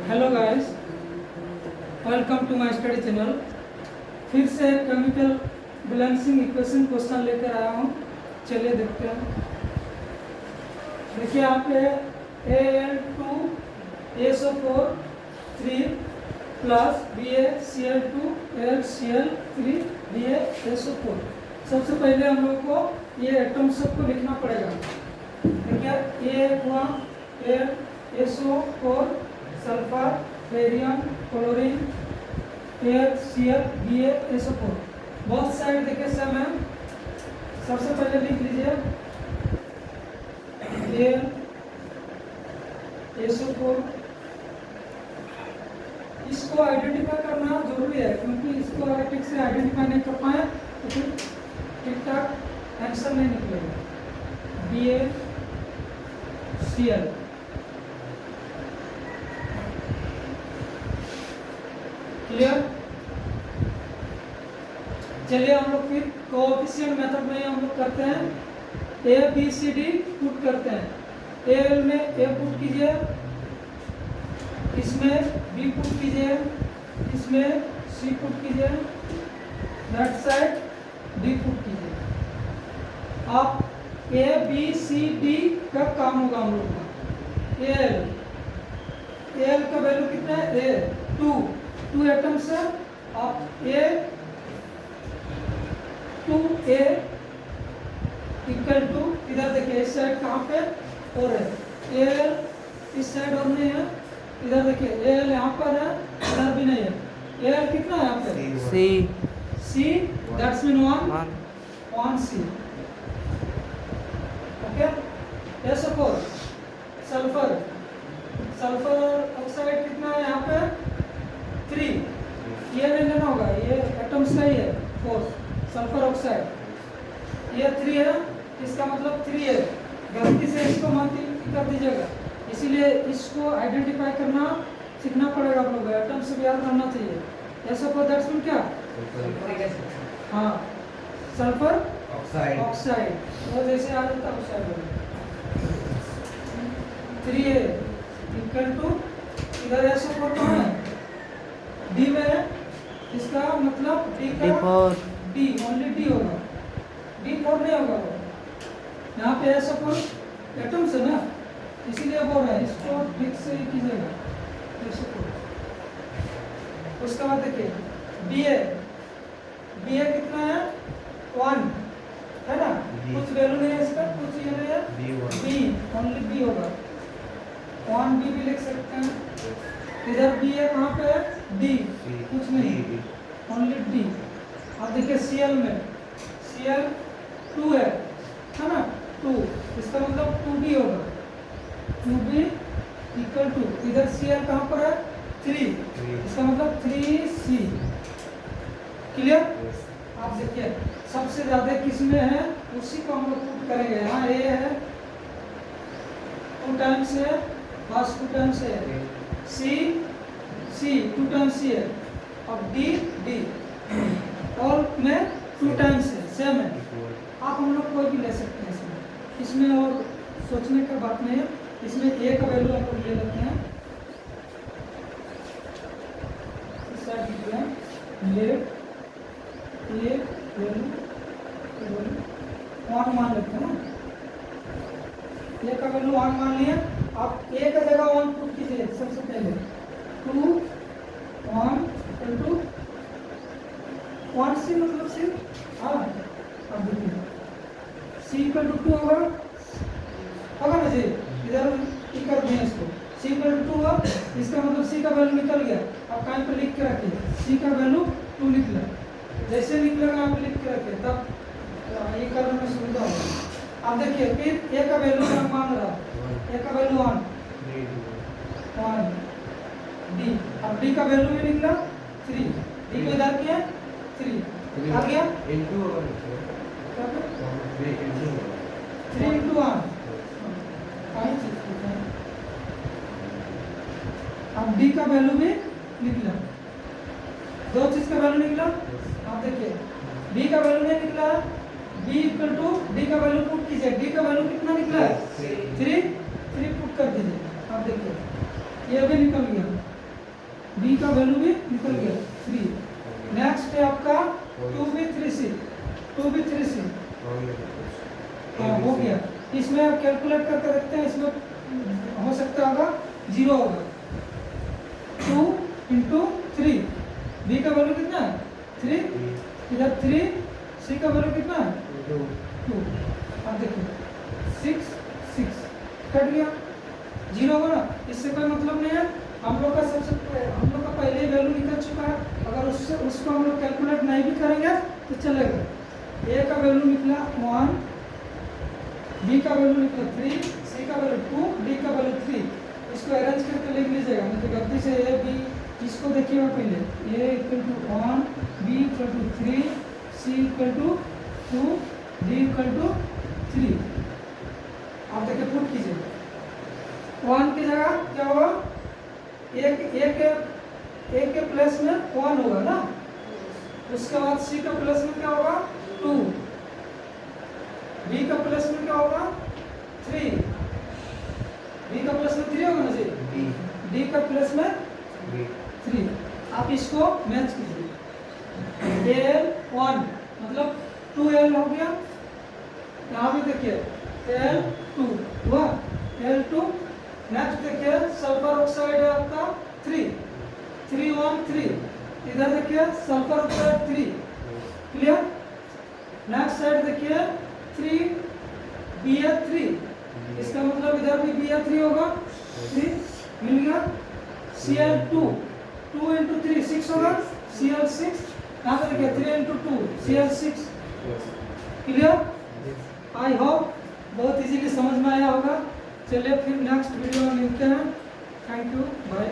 Hello guys, welcome to my study channel. फिर से chemical balancing equation question लेकर आया हूँ। चलिए देखते हैं। देखिए यहाँ पे Al2SO4 3 प्लस BaCl2AlCl3 BaSO4। सबसे पहले हम लोग को ये एटम सबको लिखना पड़ेगा। देखिए ये हुआ AlSO4 sulphur, barium, chlorine, AlCl, BaSO4। बहुत साइड देखिए सेम है। सबसे पहले लिख लीजिए AlSO4। इसको आइडेंटिफाई करना जरूरी है, क्योंकि इसको अगर ठीक से आइडेंटिफाई नहीं कर पाए तो फिर ठीक ठाक आंसर नहीं निकलेगा। BaCl clear. चलिए हम लोग फिर कोएफिशिएंट मेथड में हम लोग करते हैं। ABCD पुट करते हैं। Al में A पुट कीजिए, इसमें B पुट कीजिए, इसमें C पुट कीजिए, लेफ्ट साइड D पुट कीजिए। आप ABCD का काम होगा हम लोग का। Al का वैल्यू कितना है? A 2 एटम्स है। आप A2A इक्वल टू, इधर देखिए इस साइड कहाँ पे और है, Al इस साइड और नहीं है। इधर देखिए Al यहाँ पर है, इधर भी नहीं है। Al कितना है यहाँ पे? C that's mean 1 C। Okay. SO4 sulphur oxide कितना है यहाँ पे? 3। ये नहीं लेना होगा, ये एटम्स का ही है 4। सल्फर ऑक्साइड ये 3 है, इसका मतलब 3 है। गलती से इसको मत कर दीजिएगा, इसीलिए इसको आइडेंटिफाई करना सीखना पड़ेगा आप लोग। एटम से याद रहना चाहिए। SO4 दैट्स मीन क्या? हाँ, सल्फर ऑक्साइड। वो जैसे आ जाता है ऑक्साइड 3 है इक्वल टू, इधर SO4 कहाँ है? D में है। इसका मतलब D का D ओनली D होगा, D4 नहीं होगा। वो यहाँ पे SO4 एटम्स है ना, इसीलिए बोल रहे हैं इसको ठीक से ही कीजिएगा। SO4 उसके बाद देखिए BA कितना है? 1 है ना। कुछ वैल्यू नहीं है इसका, कुछ ये नहीं है। B ओनली B होगा। 1B भी लिख सकते हैं। इधर B है, कहाँ पे है? D कुछ नहीं, ओनली D। अब देखिए Cl में Cl 2 है ना, 2। इसका मतलब 2B होगा। 2B इक्वल टू, इधर Cl कहाँ पर है? 3। इसका मतलब 3C। क्लियर। आप देखिए सबसे ज्यादा किस में है, उसी को हम लोग पुट करेंगे। यहाँ A है 2 टाइम्स है, लास्ट 2 टाइम्स है। C 2 टाइम्स C है। अब D ऑल में 2 टाइम्स है, सेम है। आप हम लोग कोई भी ले सकते हैं इसमें और सोचने का बात नहीं है। इसमें A का वैल्यू आप लोग ले लेते हैं। इस साइड ले A वैल्यू 1 मान लेते हैं ना। A का वैल्यू 1 मान लिया। आप A का जगह 1 पुट कीजिए। सबसे पहले 2 1 इक्वल 1C मतलब C। हाँ, अब देखिए C इक्वल टू 2 होगा ना जी। इधर टिक कर दिए इसको। C इक्वल टू 2 हुआ, इसका मतलब C का वैल्यू निकल गया। अब कहीं पर लिख के रखिए C का वैल्यू 2 निकला। जैसे निकलेगा आप लिख के रखिए, तब ये करने में सुविधा होगा। अब देखिए फिर A का वैल्यू हम मान रहा, A का वैल्यू 1 D। अब D का वैल्यू भी निकला 3। D को इधर किया 3 आ गया। 3 into 1 अब D का वैल्यू भी निकला। 2 चीज का वैल्यू निकला। आप देखिए B का वैल्यू नहीं निकला। B इक्वल टू D का वैल्यू पुट कीजिए। D का वैल्यू कितना निकला है? 3 पुट कर दीजिए। आप देखिए ये भी निकल गया। का वैल्यू भी निकल गया 3। नेक्स्ट है आपका 2b3c 2b3c हो गया। इसमें आप कैलकुलेट करके देखते हैं, इसमें हो सकता होगा 0 होगा। 2 इंटू 3, बी का वैल्यू कितना है 3, इधर 3, सी का वैल्यू कितना है 2। अब देखो 6 6 कट गया, 0 होगा ना, इससे कोई मतलब नहीं है। हम लोग का पहले ही वैल्यू निकल चुका है, अगर उसको हम लोग कैलकुलेट नहीं भी करेंगे तो चलेगा। ए का वैल्यू निकला 1, बी का वैल्यू निकला 3, सी का वैल्यू 2, डी का वैल्यू 3। इसको अरेंज करके लिख लीजिएगा, नहीं तो गलती से ए बी, इसको देखिएगा पहले a equal to 1, b equal to 3, c equal to 2, d equal to 3। आप देखिए पुट कीजिए, 1 की जगह क्या होगा, ए के प्लस में 1 होगा ना, उसके बाद सी का प्लस में क्या होगा 2, बी का प्लस में क्या होगा 3, बी का प्लस में 3 होगा ना जी, डी का प्लस में 3। आप इसको मैच कीजिए, L1 मतलब 2L हो गया, यहाँ भी देखिए L2 हुआ, L2। नेक्स्ट देखिए सल्फर ऑक्साइड है आपका 3, 3 1 3, इधर देखिए sulphur oxide 3, clear. Next side देखिए 3 Br3, इसका मतलब इधर भी Br3 होगा, 3 मिल गया। Cl2, 2 इंटू 3 6 होगा, Cl6, यहाँ पे देखिए 3 into 2 Cl6, clear. I hope बहुत इजीली समझ में आया होगा। चलिए फिर नेक्स्ट वीडियो में मिलते हैं। Thank you, bye.